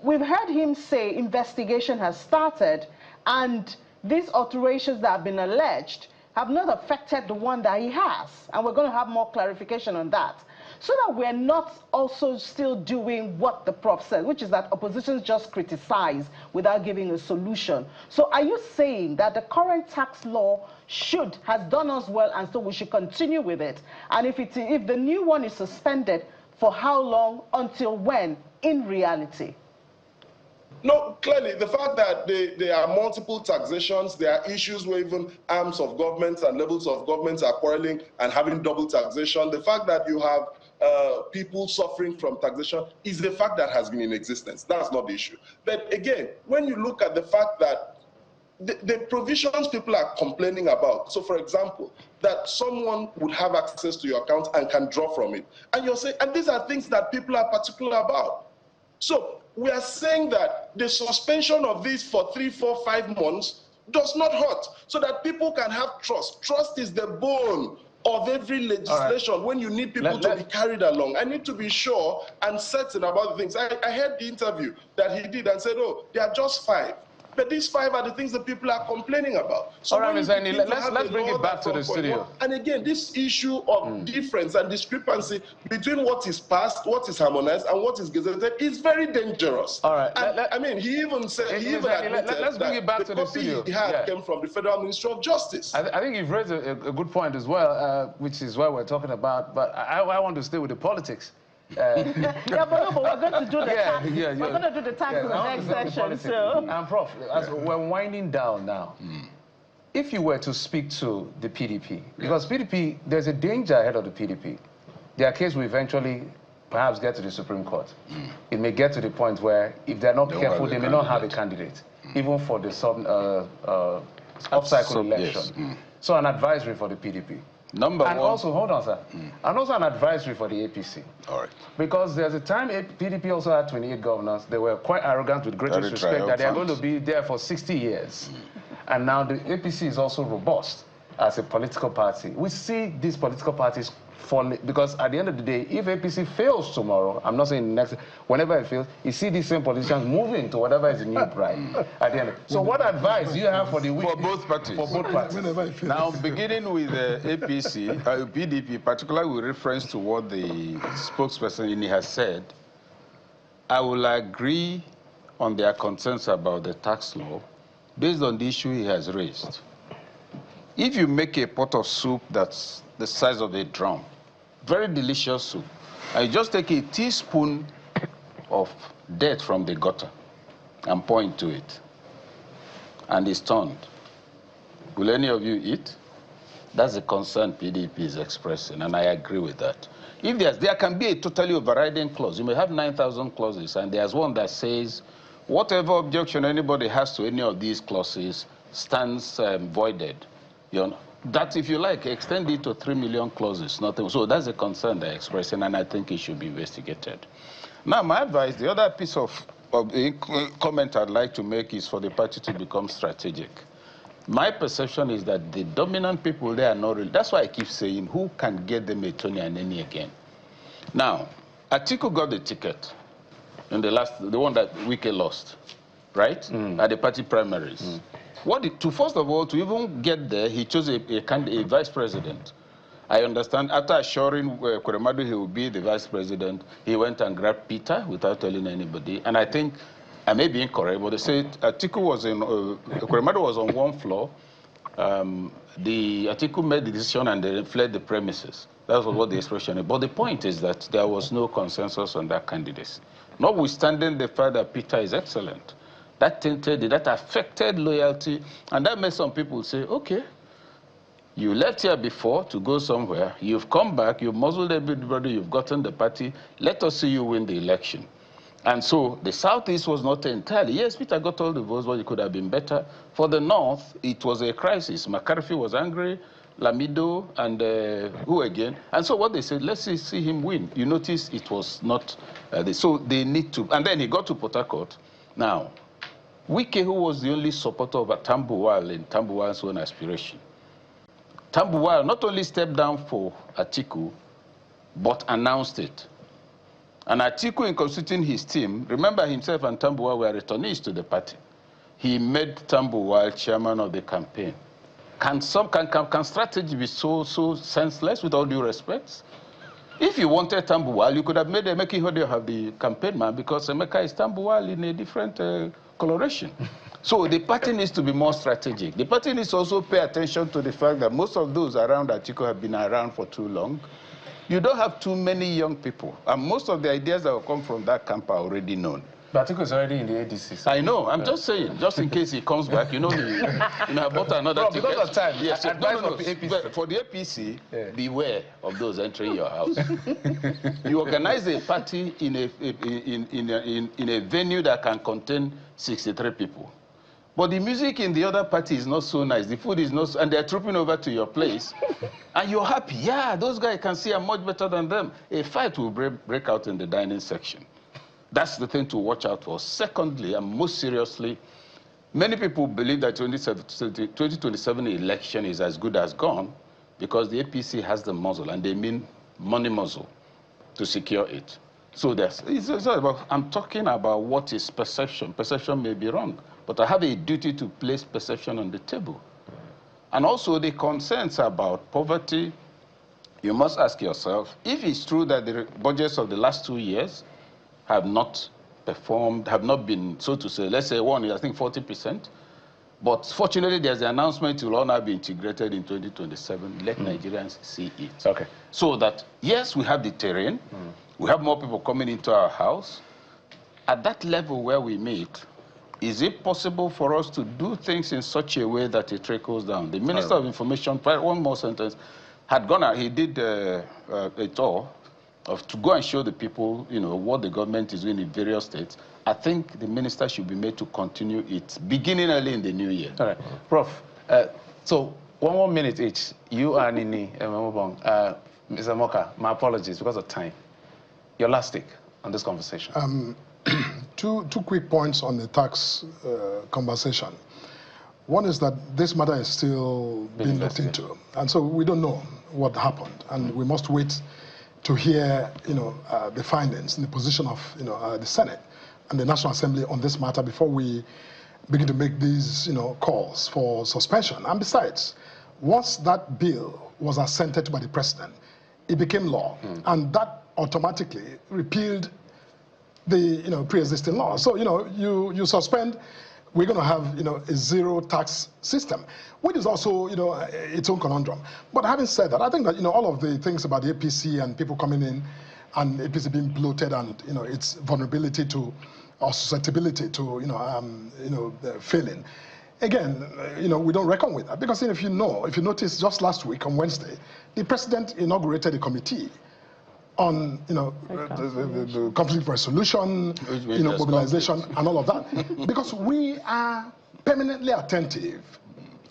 Speaker 1: We've heard him say investigation has started, and these alterations that have been alleged have not affected the one that he has. And we're going to have more clarification on that, so that we're not also still doing what the prof said, which is that oppositions just criticize without giving a solution. So are you saying that the current tax law has done us well, and so we should continue with it? And if the new one is suspended, for how long, until when, in reality?
Speaker 3: No, clearly, the fact that there are multiple taxations, there are issues where even arms of government and levels of government are quarreling and having double taxation. The fact that you have people suffering from taxation is the fact that has been in existence. That's not the issue. But again, when you look at the fact that the provisions people are complaining about, so for example, that someone would have access to your account and can draw from it, and you're saying, and these are things that people are particular about. So we are saying that the suspension of this for 3, 4, 5 months does not hurt, so that people can have trust. Trust is the bone of every legislation. When you need people to be carried along. I need to be sure and certain about the things. I heard the interview that he did and said, oh, there are just 5. But these 5 are the things that people are complaining about. So
Speaker 5: all right, Ms. Zaini, let's bring it back to the studio.
Speaker 3: And again, this issue of difference and discrepancy between what is passed, what is harmonized, and what is gazetted is very dangerous.
Speaker 5: All right.
Speaker 3: I mean, he even said, he even admitted
Speaker 5: let's bring it back to the studio.
Speaker 3: He had came from the Federal Ministry of Justice.
Speaker 5: I think you've raised a good point as well, which is what we're talking about. But I want to stay with the politics.
Speaker 1: But we're going to do the tax. We're going to do the tax in the next session. So.
Speaker 5: And Prof, as we're winding down now, if you were to speak to the PDP, because PDP, there's a danger ahead of the PDP. Their case will eventually perhaps get to the Supreme Court. It may get to the point where, if they're not careful, they may not have a candidate, even for the off-cycle election. So an advisory for the PDP.
Speaker 6: Number
Speaker 5: and
Speaker 6: one.
Speaker 5: also, hold on, sir. And also an advisory for the APC.
Speaker 6: All right.
Speaker 5: Because there's a time PDP also had 28 governors. They were quite arrogant with greatest respect that they are going to be there for 60 years. And now the APC is also robust as a political party. We see these political parties falling, because at the end of the day, if APC fails tomorrow, I'm not saying next, whenever it fails, you see these same politicians moving to whatever is the new pride at the end. So what advice do you have for the weak?
Speaker 6: For both parties.
Speaker 5: For both parties.
Speaker 6: Now, beginning with APC, PDP, particularly with reference to what the spokesperson in it has said, I will agree on their concerns about the tax law based on the issue he has raised. If you make a pot of soup that's the size of a drum, very delicious soup, and you just take a teaspoon of dirt from the gutter and pour into it, and it's turned, will any of you eat? That's the concern PDP is expressing, and I agree with that. If there can be a totally overriding clause. You may have 9,000 clauses, and there's one that says whatever objection anybody has to any of these clauses stands voided. You know, that, if you like, extend it to 3 million clauses. Nothing. So that's a concern they're expressing, and I think it should be investigated. Now, my advice, the other piece of comment I'd like to make is for the party to become strategic. My perception is that the dominant people there are not real. That's why I keep saying, who can get them a Tony and any again? Now, Atiku got the ticket in the one that Wike lost, right? At the party primaries. First of all, to even get there, he chose a vice president. I understand, after assuring Kuremadu he would be the vice president, he went and grabbed Peter without telling anybody. And I think, I may be incorrect, but they said Atiku was Kuremadu was on one floor. Atiku made the decision and they fled the premises. That was what the expression is. But the point is that there was no consensus on that candidacy. Notwithstanding the fact that Peter is excellent. That affected loyalty, and that made some people say, okay, you left here before to go somewhere, you've come back, you've muzzled everybody, you've gotten the party, let us see you win the election. And so the Southeast was not entirely, yes, Peter got all the votes, but it could have been better. For the North, it was a crisis. McCarthy was angry, Lamido, and who again? And so what they said, let's see him win. You notice it was not, so they need to, and then he got to Port Harcourt. Now, Wike, who was the only supporter of Tambuwal in Tambuwal's own aspiration. Tambuwal not only stepped down for Atiku, but announced it. And Atiku, in constituting his team, remember himself and Tambuwal were returnees to the party. He made Tambuwal chairman of the campaign. Can strategy be so senseless, with all due respect? If you wanted Tambuwal, you could have made Emeka Ihode have the campaign man, because Emeka is Tambuwal in a different coloration. So the party needs to be more strategic. The party needs to also pay attention to the fact that most of those around Atiku have been around for too long. You don't have too many young people, and most of the ideas that will come from that camp are already known.
Speaker 5: But Atiku is already in the ADC. So
Speaker 6: I know. I'm just saying, just in case he comes back, you know, I bought another ticket.
Speaker 5: Because of time,
Speaker 6: yes.
Speaker 5: No.
Speaker 6: For the APC, beware of those entering your house. You organize a party in a venue that can contain 63 people. But the music in the other party is not so nice. The food is not, and they're trooping over to your place. And you're happy. Yeah, those guys can see I'm much better than them. A fight will break out in the dining section. That's the thing to watch out for. Secondly, and most seriously, many people believe that 2027 election is as good as gone because the APC has the muzzle, and they mean money muzzle, to secure it. So it's not about, I'm talking about what is perception. Perception may be wrong, but I have a duty to place perception on the table. And also the concerns about poverty, you must ask yourself, if it's true that the budgets of the last 2 years have not performed, have not been, so to say, let's say one is, I think, 40%. But fortunately, there's the announcement it will all now be integrated in 2027. Let Nigerians see it.
Speaker 5: Okay.
Speaker 6: So that, yes, we have the terrain. We have more people coming into our house. At that level where we meet, is it possible for us to do things in such a way that it trickles down? The Minister of Information, one more sentence, had gone out, he did a tour to go and show the people, you know, what the government is doing in various states. I think the minister should be made to continue it, beginning early in the new year.
Speaker 5: All right. Prof, so 1 more minute each. You and Nini, Mr. Moka, my apologies because of time. Your last take on this conversation.
Speaker 2: Two quick points on the tax conversation. One is that this matter is still being looked into, and so we don't know what happened, and we must wait to hear, the findings and the position of, the Senate and the National Assembly on this matter before we begin to make these, calls for suspension. And besides, once that bill was assented by the president, it became law, and that automatically repealed the, pre-existing law. So, you suspend. We're going to have, a zero tax system, which is also, its own conundrum. But having said that, I think that, all of the things about the APC and people coming in and the APC being bloated and, its vulnerability to or susceptibility to, failing. Again, we don't reckon with that because if you notice, just last week on Wednesday, the president inaugurated a committee on the conflict resolution, mobilization, and all of that, because we are permanently attentive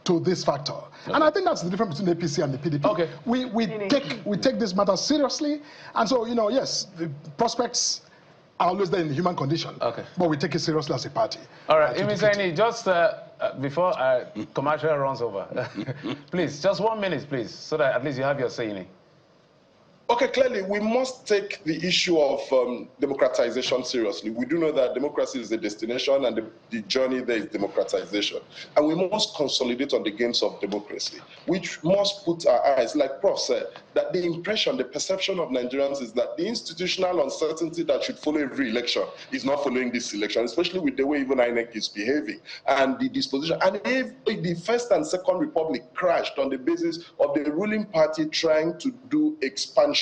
Speaker 2: to this factor. Okay. And I think that's the difference between the APC and the PDP.
Speaker 5: Okay.
Speaker 2: We take this matter seriously, and so yes, the prospects are always there in the human condition. Okay. But we take it seriously as a party.
Speaker 5: All right, Imi, just before commercial runs over, please, just 1 minute, please, so that at least you have your say in it.
Speaker 3: Okay, clearly, we must take the issue of democratization seriously. We do know that democracy is the destination and the journey there is democratization. And we must consolidate on the gains of democracy, which must put our eyes, like Prof said, that the impression, the perception of Nigerians is that the institutional uncertainty that should follow every election is not following this election, especially with the way even INEC is behaving and the disposition. And if the First and Second Republic crashed on the basis of the ruling party trying to do expansionism,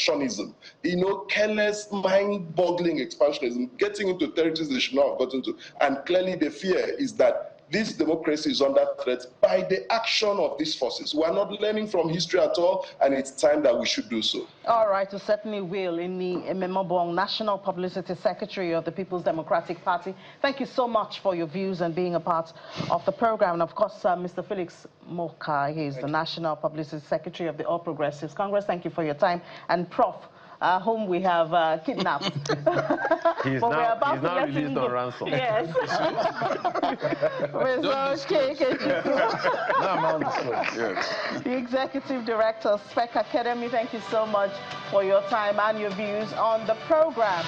Speaker 3: careless, mind-boggling expansionism, getting into territories they should not have gotten to. And clearly the fear is that this democracy is under threat by the action of these forces. We are not learning from history at all, and it's time that we should do so.
Speaker 1: All right, we certainly will. In the Ememobong, National Publicity Secretary of the People's Democratic Party, thank you so much for your views and being a part of the program. And of course, Mr. Felix Moka, he is the National Publicity Secretary of the All Progressives Congress. Thank you for your time. And Prof, whom we have kidnapped.
Speaker 4: He's now released on ransom.
Speaker 1: Yes. The Executive Director of Spec Academy, thank you so much for your time and your views on the program.